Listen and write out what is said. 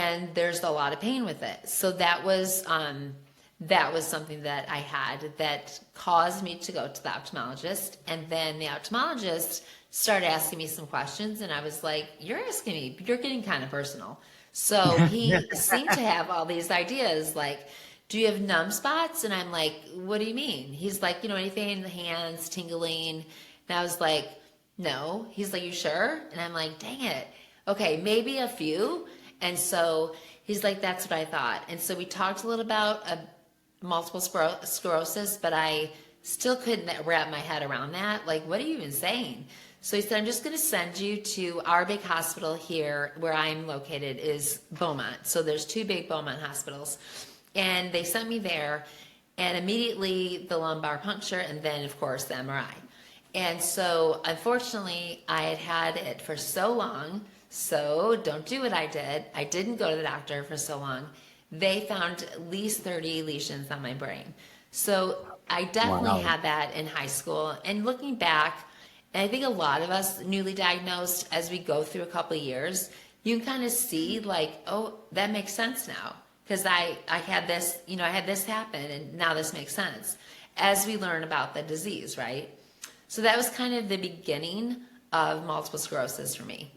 and there's a lot of pain with it. So that was something that I had that caused me to go to the ophthalmologist. And then the ophthalmologist started asking me some questions, and I was like, you're getting kind of personal. So he seemed to have all these ideas like, do you have numb spots? And I'm like, what do you mean? He's like, anything in the hands, tingling. And I was like, no. He's like, you sure? And I'm like, dang it. Okay, maybe a few. And so he's like, that's what I thought. And so we talked a little about multiple sclerosis, but I still couldn't wrap my head around that. Like, what are you even saying? So he said, I'm just going to send you to our big hospital here where I'm located is Beaumont. So there's 2 big Beaumont hospitals. And they sent me there, and immediately the lumbar puncture, and then, of course, the MRI. And so, unfortunately, I had it for so long, so don't do what I did. I didn't go to the doctor for so long. They found at least 30 lesions on my brain. So I definitely had that in high school. And looking back, and I think a lot of us newly diagnosed, as we go through a couple of years, you can kind of see like, oh, that makes sense now. Because I had this, I had this happen, and now this makes sense as we learn about the disease, right? So that was kind of the beginning of multiple sclerosis for me.